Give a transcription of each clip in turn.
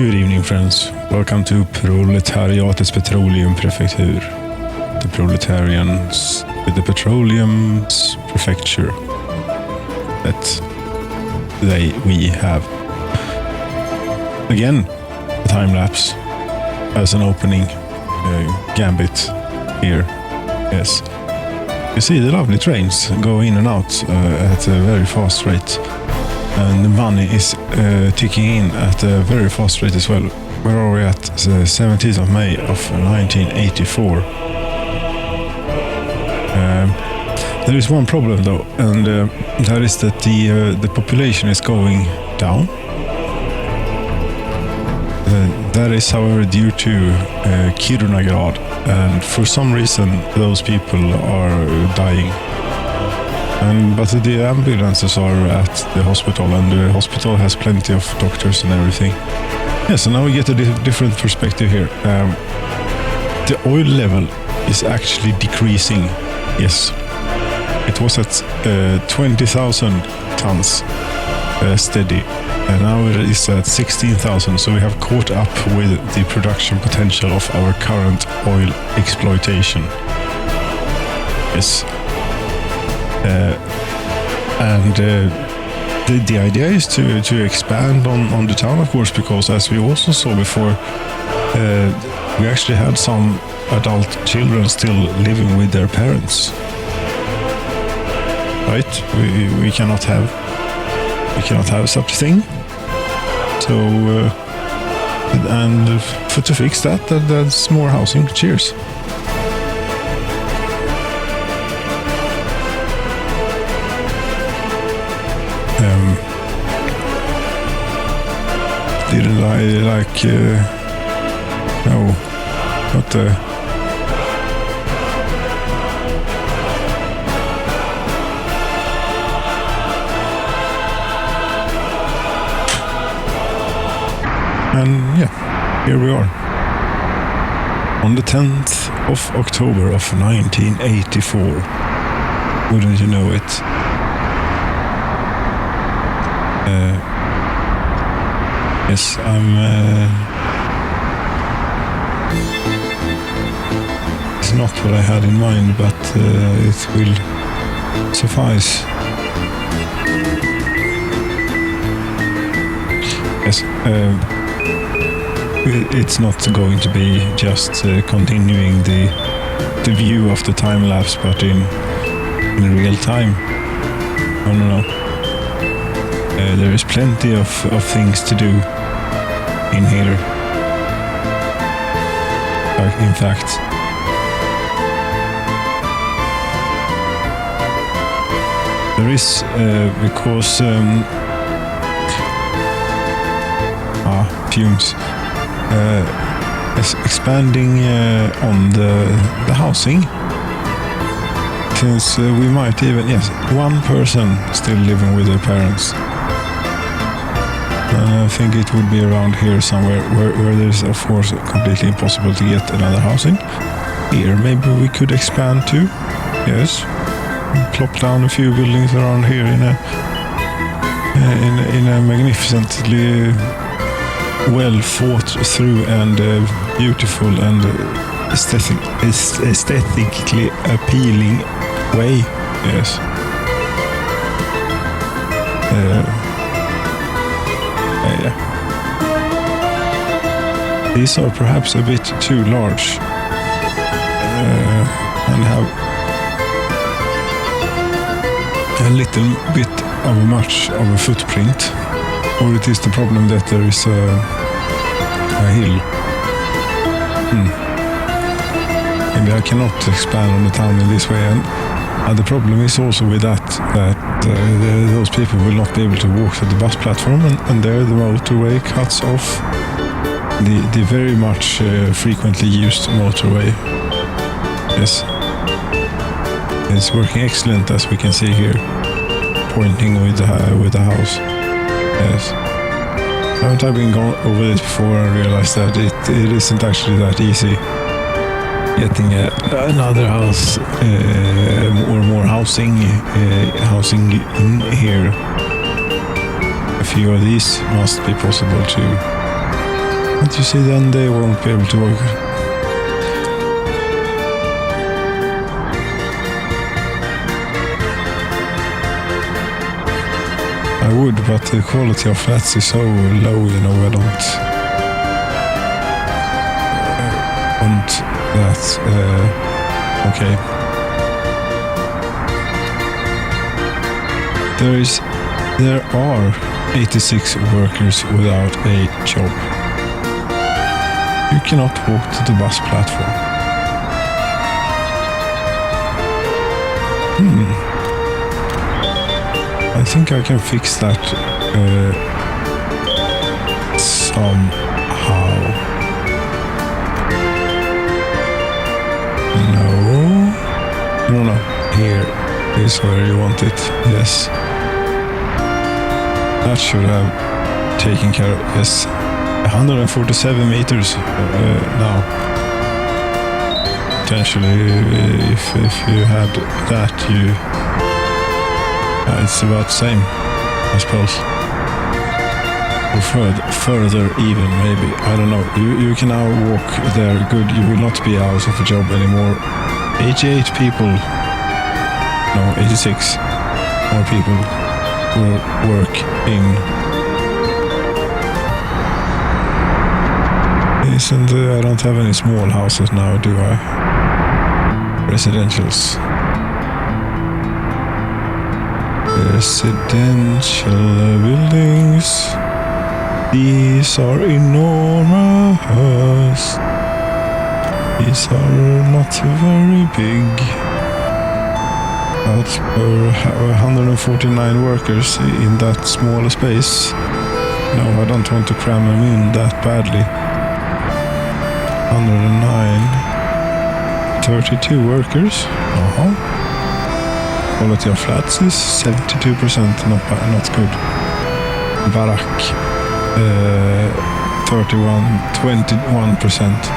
Good evening, friends. Welcome to Proletariat's Petroleum Prefecture. The Proletarians with the Petroleum's Prefecture. That we have. Again, a time-lapse as an opening gambit here. Yes. You see the lovely trains go in and out at a very fast rate. And the money is ticking in at a very fast rate as well. Where are we at? The 17th of May of 1984. There is one problem though, and that is that the population is going down. That is, however, due to Kirunagrad, and for some reason those people are dying. But the ambulances are at the hospital, and the hospital has plenty of doctors and everything. Yeah, so now we get a different perspective here. The oil level is actually decreasing. Yes, it was at 20,000 tons steady, and now it is at 16,000. So we have caught up with the production potential of our current oil exploitation. Yes. The idea is to expand on the town, of course, because as we also saw before, we actually had some adult children still living with their parents. Right? We cannot have such a thing. So to fix that, that's more housing. Cheers. Didn't I like no, not and yeah, here we are on the 10th of October of 1984. Wouldn't you know it? Yes, it's not what I had in mind, but it will suffice. Yes, it's not going to be just continuing the view of the time lapse, but in real time. No. There is plenty of things to do in here. In fact, there is because fumes is expanding on the housing. Since we might even, yes, one person still living with their parents. I think it would be around here somewhere where there's, of course, completely impossible to get another housing. Here, maybe we could expand to. Yes. Plop down a few buildings around here in a magnificently well thought through and beautiful and aesthetically appealing way. Yes. Yeah. These are perhaps a bit too large and have a little bit of much of a footprint, or it is the problem that there is a hill. Maybe I cannot expand on the town in this way, and the problem is also with that those people will not be able to walk to the bus platform, and there the motorway cuts off the very much frequently used motorway. Yes, it's working excellent, as we can see here, pointing with the house. Yes, haven't I been over this before and realized that it isn't actually that easy getting another house or more housing in here. A few of these must be possible to But you see, then they won't be able to work. I would, but the quality of flats is so low, you know, I don't want that. Okay. There are 86 workers without a job. You cannot walk to the bus platform. I think I can fix that somehow. No. Here is where you want it. Yes. That should have taken care of. Yes. 147 meters now. Potentially, if you had that, it's about the same, I suppose. Or further even, maybe. I don't know. You can now walk there. Good. You will not be out of a job anymore. 88 people. No, 86 more people will work in. Isn't I don't have any small houses now, do I? Residentials. Residential buildings. These are enormous. These are not very big. About 149 workers in that small space. No, I don't want to cram them in that badly. 109. 32 workers. Quality of flats is 72%, not good. Barak, 21%.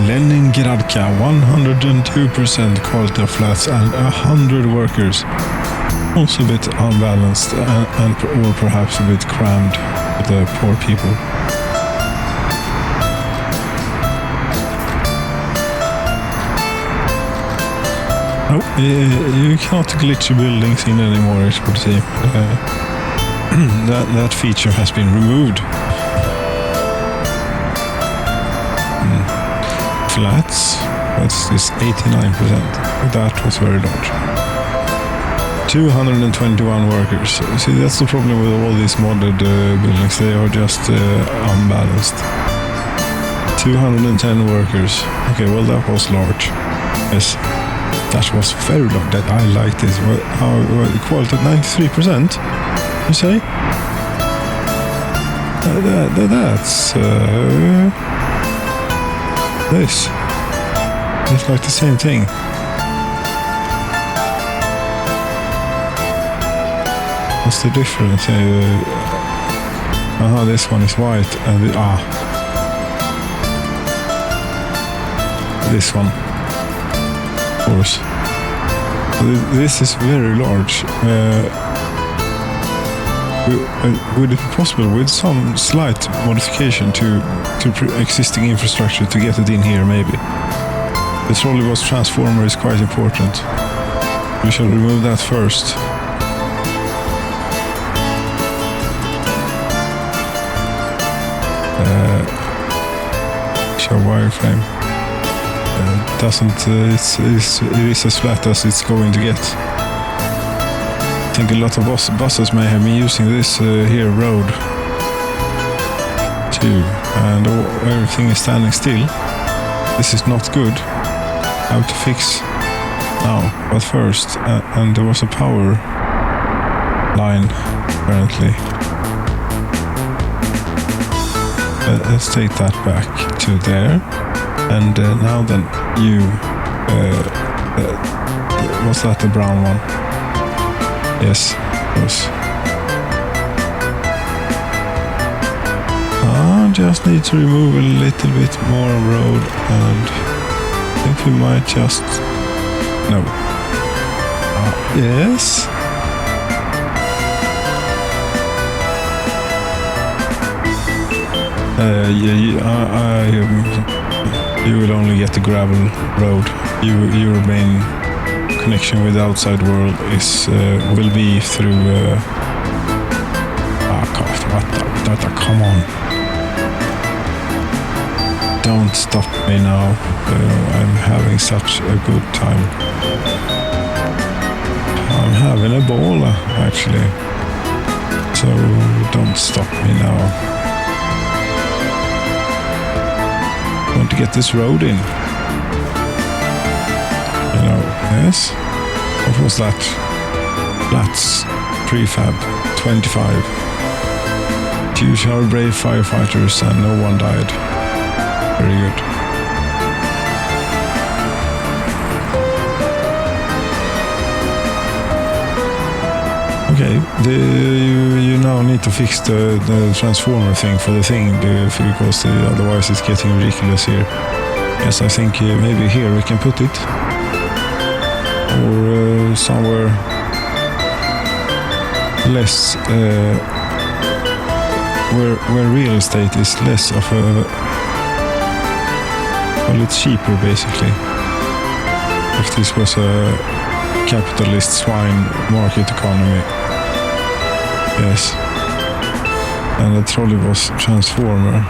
Leningradka, 102% quality of flats and 100 workers. Also a bit unbalanced or perhaps a bit crammed with the poor people. No, you cannot glitch buildings in anymore, I would say. That feature has been removed. Flats, what's this? 89%. That was very large. 221 workers. See, that's the problem with all these modded buildings. They are just unbalanced. 210 workers. Okay, well, that was large. Yes. That was very long. That I like this. Quality 93%. You say? That's this. It's like the same thing. What's the difference? This one is white and this one. Of course. This is very large. Would it be possible with some slight modification to existing infrastructure to get it in here, maybe? The trolley bus transformer is quite important. We shall remove that first. Show wireframe. It is as flat as it's going to get. I think a lot of buses may have been using this here road too, and everything is standing still. This is not good. How to fix now? But first, and there was a power line apparently. Let's take that back to there. And now then, was that the brown one? Yes, it was. I just need to remove a little bit more road, and I think we might just... No. Yes. You will only get the gravel road. Your main connection with the outside world will be through. Come on! Don't stop me now. I'm having such a good time. I'm having a ball, actually. So don't stop me now. I want to get this road in. Yes? What was that? Flats, prefab, 25. Huge our brave firefighters and no one died. Very good. Okay, you now need to fix the transformer thing for the thing because otherwise it's getting ridiculous here. Yes, I think maybe here we can put it. Or somewhere less, where real estate is less of a, well, it's cheaper basically. If this was a capitalist swine market economy. Yes. And a trolleybus transformer.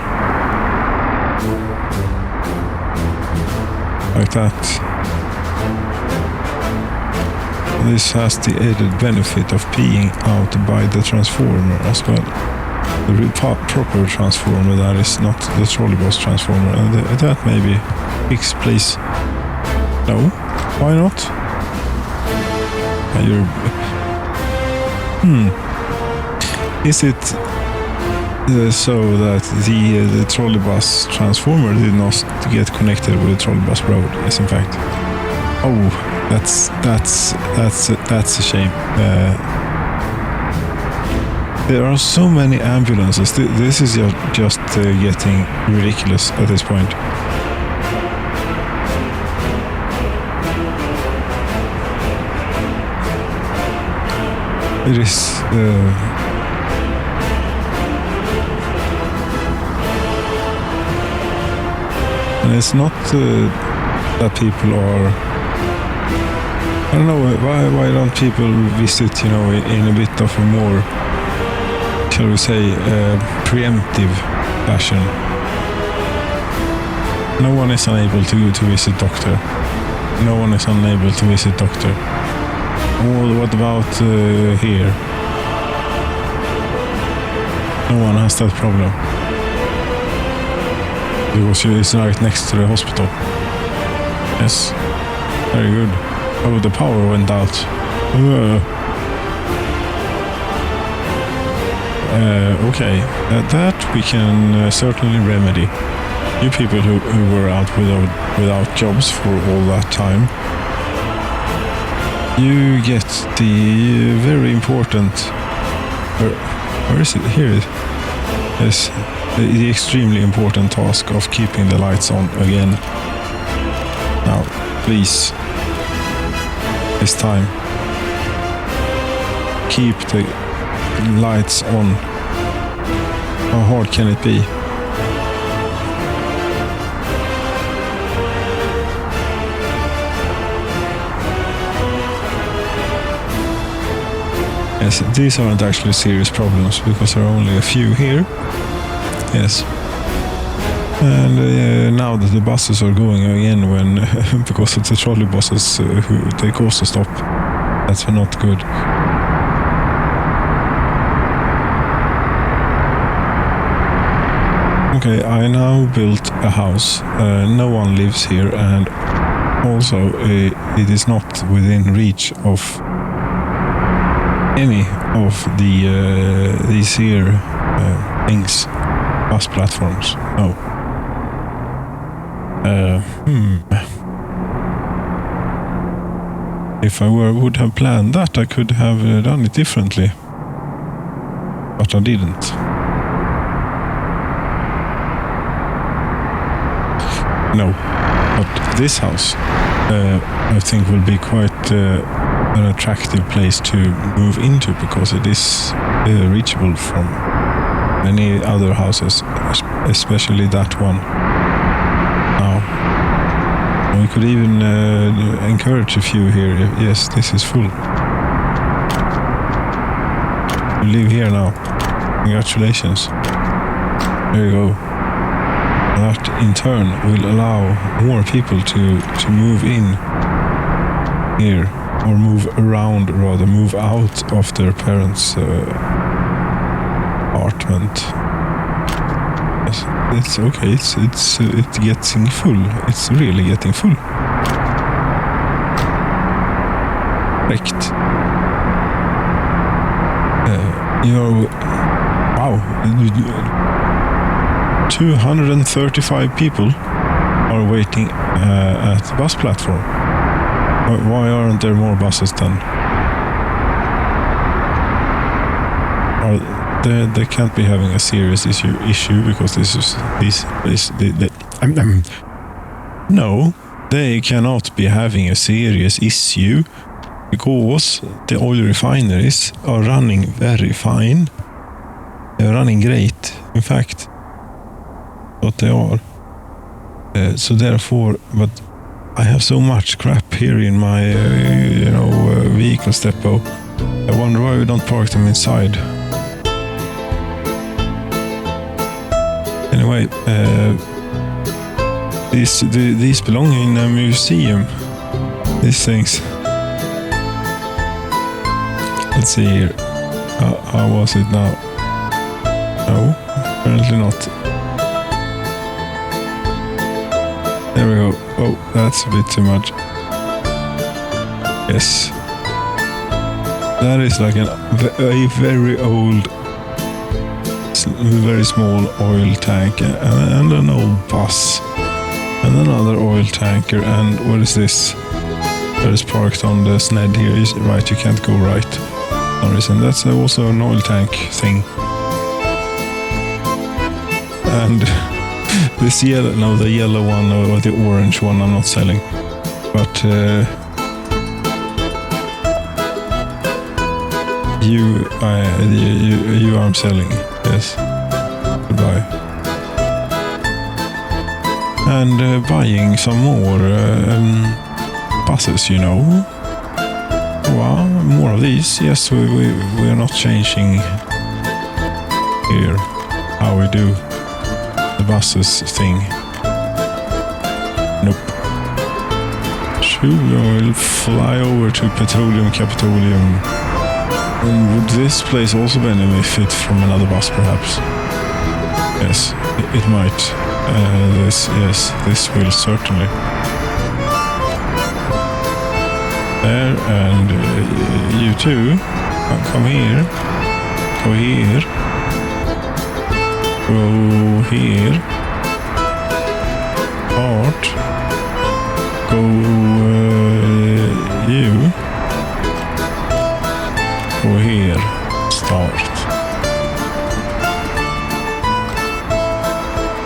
Like that. This has the added benefit of being out by the transformer as well. The proper transformer, that is not the trolleybus transformer. And that maybe fix, please. No? Why not? Is it so that the trolleybus transformer did not get connected with the trolleybus road? Yes, in fact. Oh, that's a shame. There are so many ambulances. This is just getting ridiculous at this point. It is. And it's not that people are. I don't know why don't people visit, in a bit of a more, shall we say, preemptive fashion. No one is unable to visit doctor. No one is unable to visit doctor. Or what about here? No one has that problem. Because it's right next to the hospital. Yes. Very good. Oh, the power went out. Okay. That we can certainly remedy. You people who were out without jobs for all that time, you get the very important. Where is it? Here it is. Yes, the extremely important task of keeping the lights on again. Now, please, this time, keep the lights on. How hard can it be? Yes, these aren't actually serious problems because there are only a few here. Yes. And now that the buses are going again when because it's the trolley buses who they caused a stop. That's not good. Okay, I now built a house. No one lives here, and also it is not within reach of any of these here things, bus platforms. No. If I would have planned that, I could have done it differently. But I didn't. No. But this house, I think, will be quite an attractive place to move into because it is reachable from many other houses, especially that one. Now, we could even encourage a few here. Yes, this is full. You live here now. Congratulations. There you go. That in turn will allow more people to move in here, or move around, rather move out of their parents' apartment. Yes, it's okay. It's getting full. It's really getting full. Correct. Wow. 235 people are waiting at the bus platform. Why aren't there more buses then? They can't be having a serious issue because no, they cannot be having a serious issue because the oil refineries are running very fine. They're running great, in fact. What they are. So therefore, but I have so much crap here in my, vehicle depot. I wonder why we don't park them inside. Anyway, these belong in a museum. These things. Let's see here. How was it now? No, apparently not. There we go. Oh, that's a bit too much. Yes. That is like a very old, very small oil tank and an old bus. And another oil tanker. And what is this? That is parked on the sned here. Right, you can't go right. For some reason. That's also an oil tank thing. And this yellow, no, the yellow one or the orange one I'm not selling. But you I'm selling. Yes. Goodbye. And buying some more buses, Well, more of these. Yes, we are not changing here how we do the buses thing. Nope. Sure, we'll fly over to Petroleum. And would this place also benefit from another bus, perhaps? Yes, it might. This will certainly. There, and you too. Come here. Go here. Go here. Part. Go you. Go here. Start.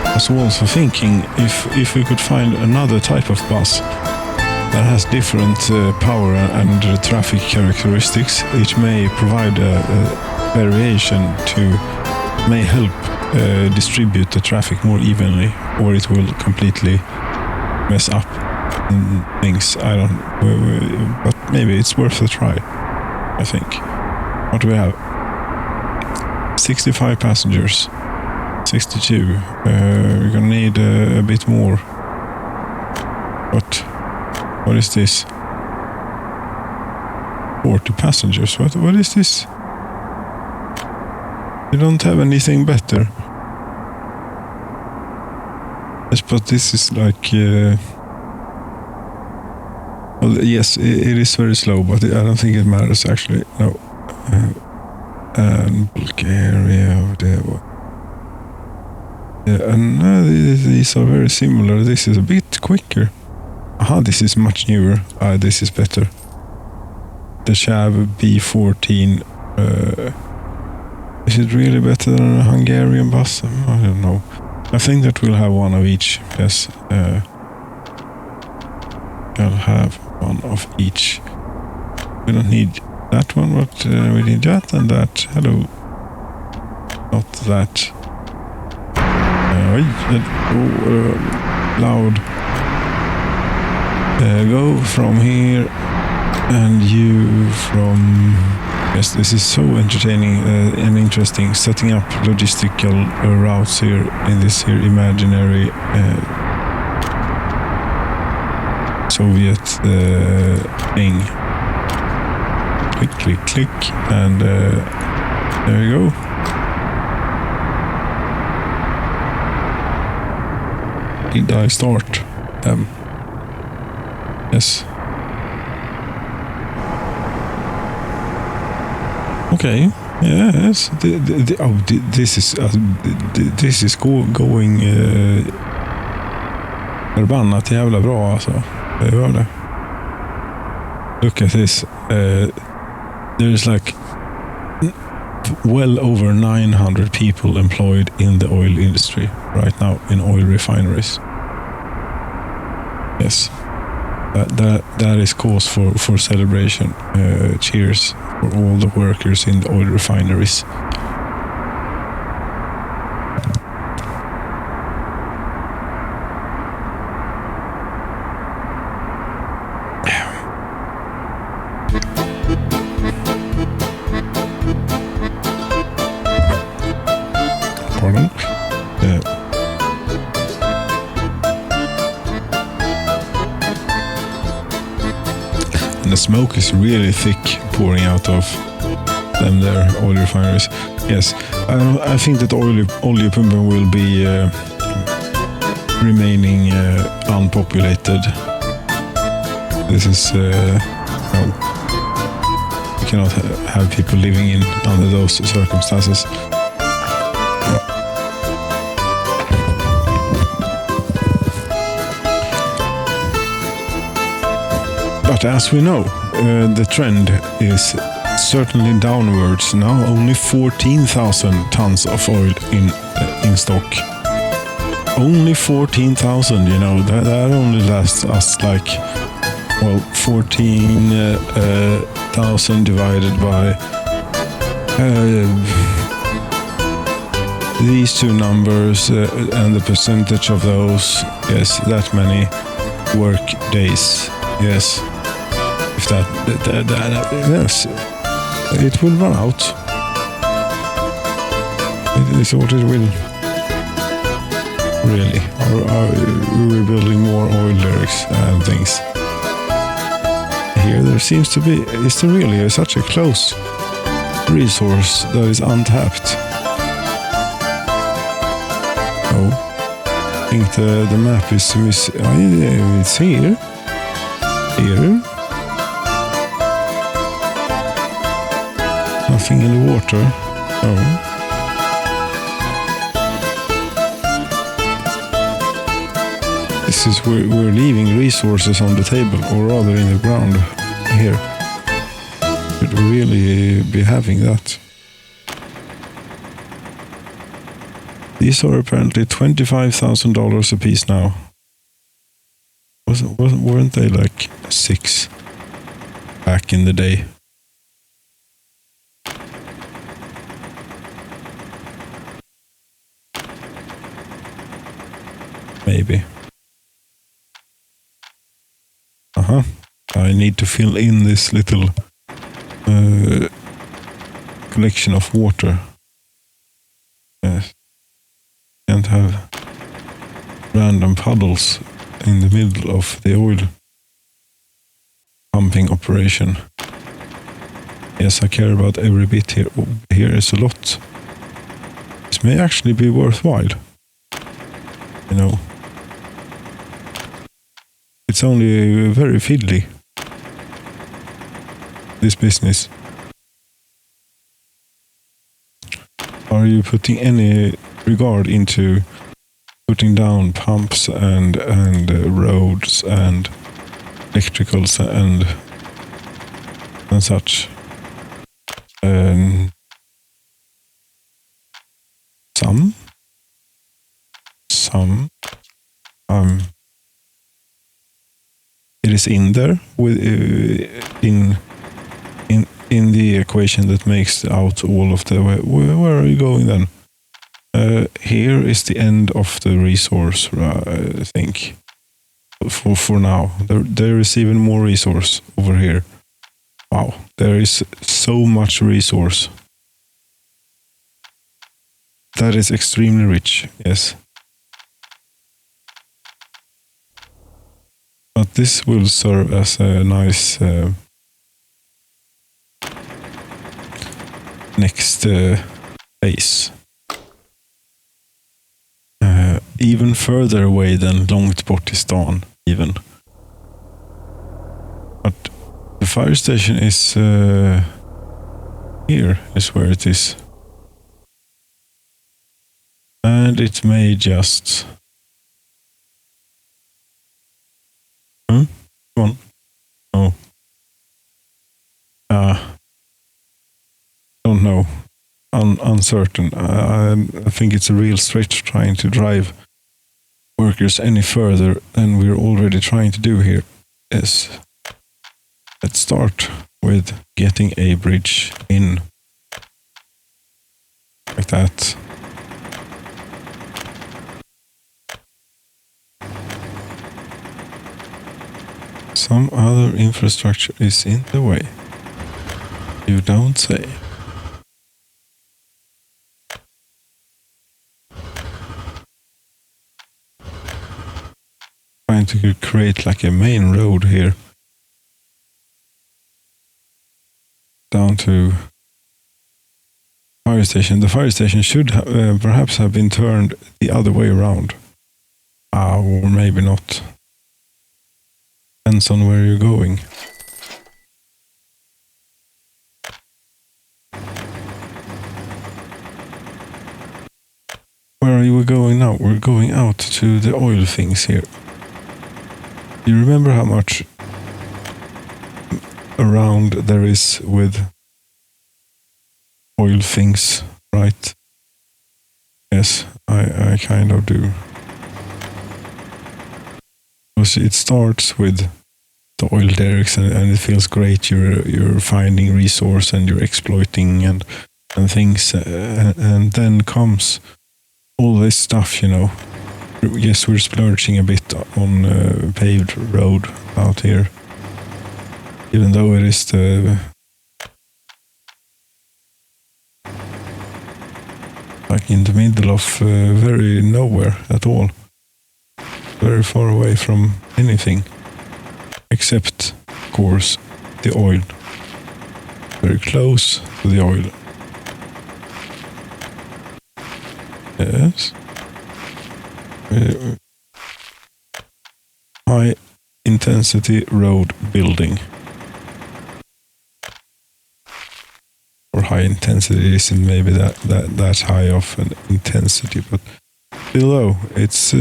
I was also thinking if we could find another type of bus that has different power and traffic characteristics, it may provide a variation may help distribute the traffic more evenly, or it will completely mess up things. I don't, but maybe it's worth a try, I think. What do we have? 65 passengers. 62. We're gonna need a bit more. What is this? 40 passengers. What is this? You don't have anything better. Yes, but this is like... well, yes, it is very slow, but I don't think it matters actually. No. And Bulgaria, whatever. Yeah, and these are very similar. This is a bit quicker. Aha, this is much newer. This is better. The Shav B14. Is it really better than a Hungarian bus? I don't know. I think that we'll have one of each. Yes. I'll have one of each. We don't need that one, but we need that and that. Hello. Not that. Loud. Go from here, and you from... Yes, this is so entertaining and interesting. Setting up logistical routes here in this here imaginary Soviet thing. Click, click, click, and there you go. Did I start them? Yes. Okay. Yes. This is going förbannat jävla bra alltså. Det gör det. Look at this. There's like well over 900 people employed in the oil industry right now in oil refineries. Yes. That is cause for celebration. Cheers for all the workers in the oil refineries. Pardon? And the smoke is really thick pouring out of them there, oil refineries. Yes, I think that oljepumpen will be remaining unpopulated. This is no, you cannot have people living in under those circumstances. But as we know, the trend is certainly downwards. Now only 14,000 tons of oil in stock. Only 14,000, you know, that only lasts us like, well, 14,000 divided by these two numbers and the percentage of those. Yes, that many work days. Yes. If that yes, it will run out. It is what it will. Really, we're building more oil derricks and things. Here there seems to be, is there really such a close resource that is untapped? No, I think the map is it's here. Here. Nothing in the water. Oh. This is where we're leaving resources on the table, or rather in the ground here. Should we really be having that? These are apparently $25,000 a piece now. Weren't they like 6 back in the day? Maybe. I need to fill in this little collection of water. Yes. Can't have random puddles in the middle of the oil pumping operation. Yes, I care about every bit here. Oh, here is a lot. This may actually be worthwhile. You know. It's only very fiddly, this business. Are you putting any regard into putting down pumps and roads and electricals and such? Some. It is in there with in the equation that makes out all of the way. Where are you going then? Here is the end of the resource, I think. For now. There is even more resource over here. Wow, there is so much resource. That is extremely rich, yes. But this will serve as a nice next phase. Even further away than Långtbortistan, even. But the fire station is here is where it is. And it may just... Come on. Oh. Don't know. Uncertain. I think it's a real stretch trying to drive workers any further than we're already trying to do here. Yes. Let's start with getting a bridge in. Like that. Some other infrastructure is in the way. You don't say. Trying to create like a main road here. Down to fire station. The fire station should perhaps have been turned the other way around. Or maybe not. Depends on where you're going. Where are we going now? We're going out to the oil things here. You remember how much around there is with oil things, right? Yes, I kind of do. Because it starts with the oil derricks and it feels great. You're finding resource and you're exploiting and things, and then comes all this stuff, you know. Yes, we're splurging a bit on paved road out here, even though it is like in the middle of very nowhere at all, very far away from anything, except, of course, the oil. Very close to the oil. Yes. High intensity road building. Or high intensity isn't maybe that high of an intensity, but below it's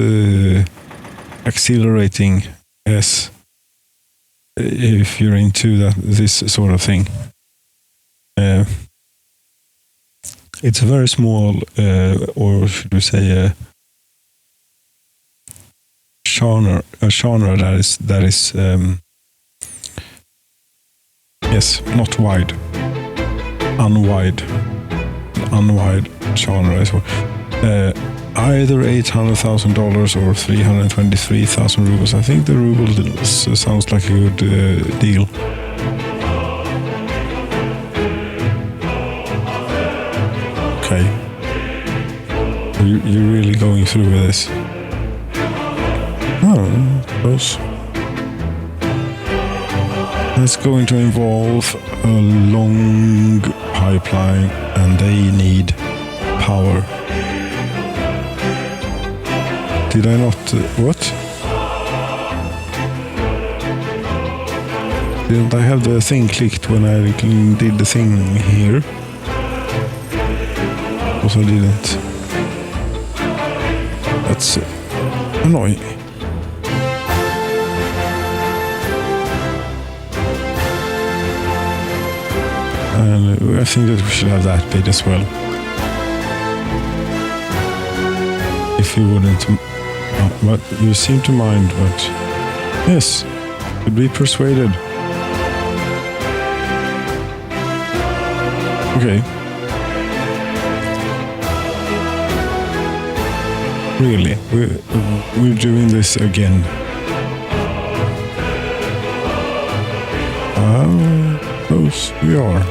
accelerating. Yes, if you're into this sort of thing. It's a very small, or should we say, genre that is yes, not wide, unwide genre as well. Either $800,000 or 323,000 rubles. I think the ruble sounds like a good deal. Okay, you're really going through with this. Oh, close. That's going to involve a long pipeline, and they need power. Did I not... what? Didn't I have the thing clicked when I did the thing here? Because I didn't. That's annoying. And I think that we should have that bit as well. If you wouldn't... but you seem to mind, but... yes, could be persuaded. Okay. Really, we're doing this again. Close we are.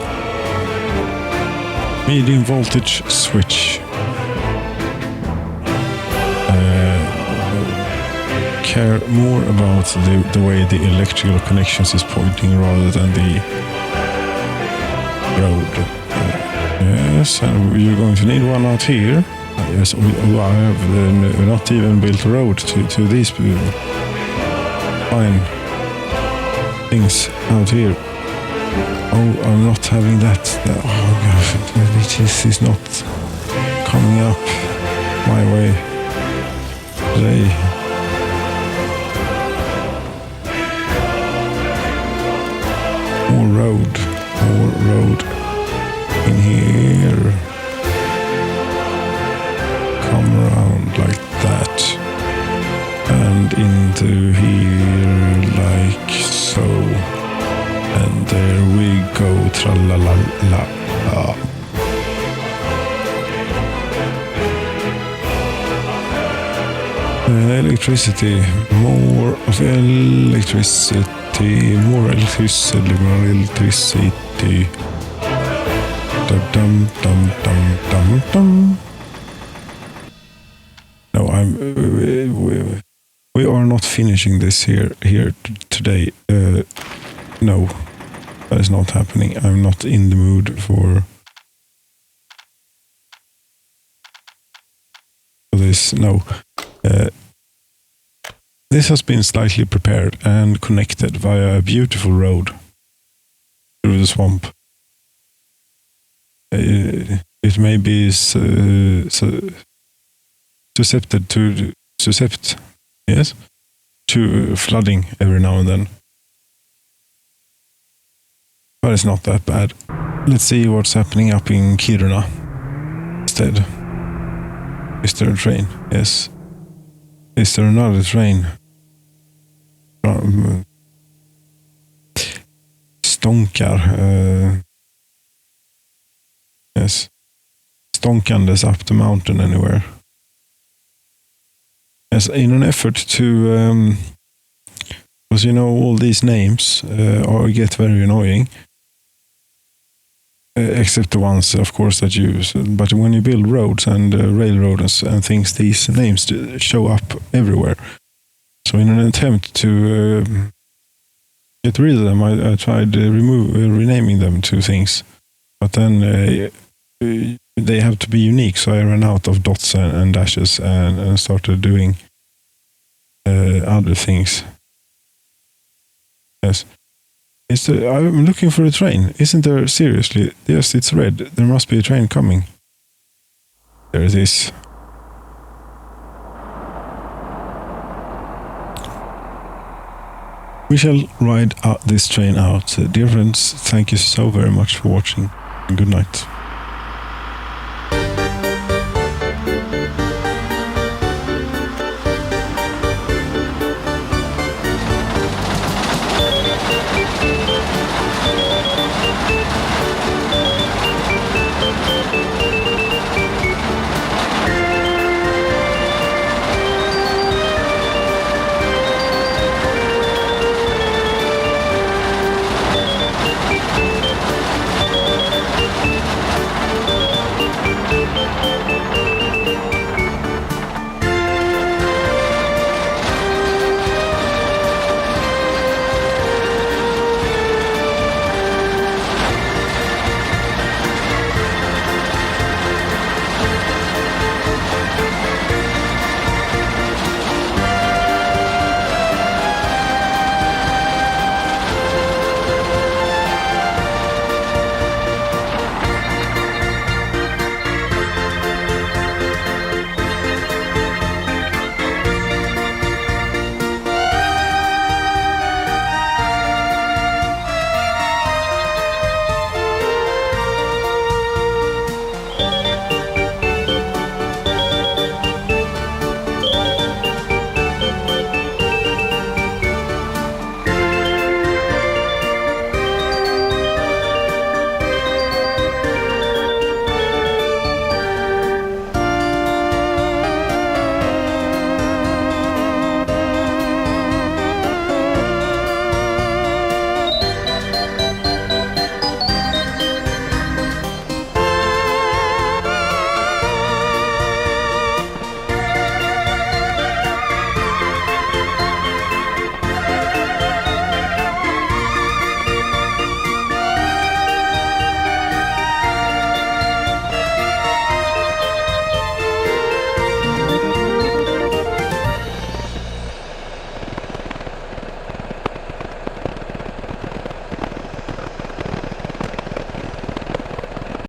Medium voltage switch. Care more about the way the electrical connections is pointing rather than the road. Yes, and you're going to need one out here. Yes, I have not even built a road to these fine things out here. Oh, I'm not having that. Oh gosh, this is not coming up my way today. More road in here. Come around like that. And into here like so. And there we go, tra-la-la-la. Electricity, more of electricity, more electricity. Dum dum dum dum dum. No, we are not finishing this here today. No, that is not happening. I'm not in the mood for this. No. This has been slightly prepared and connected via a beautiful road through the swamp. It may be susceptible to flooding every now and then. But it's not that bad. Let's see what's happening up in Kiruna instead. Is there a train? Yes. Is there another train? Stonkar. Yes. Stonkandes up the mountain anywhere. Yes, in an effort to... because you know all these names get very annoying. Except the ones, of course, that you use. But when you build roads and railroads and things, these names show up everywhere. So in an attempt to get rid of them, I tried renaming them to things. But then they have to be unique, so I ran out of dots and dashes and started doing other things. Yes. I'm looking for a train. Isn't there? Seriously? Yes, it's red. There must be a train coming. There it is. We shall ride this train out. Dear friends, thank you so very much for watching. Good night.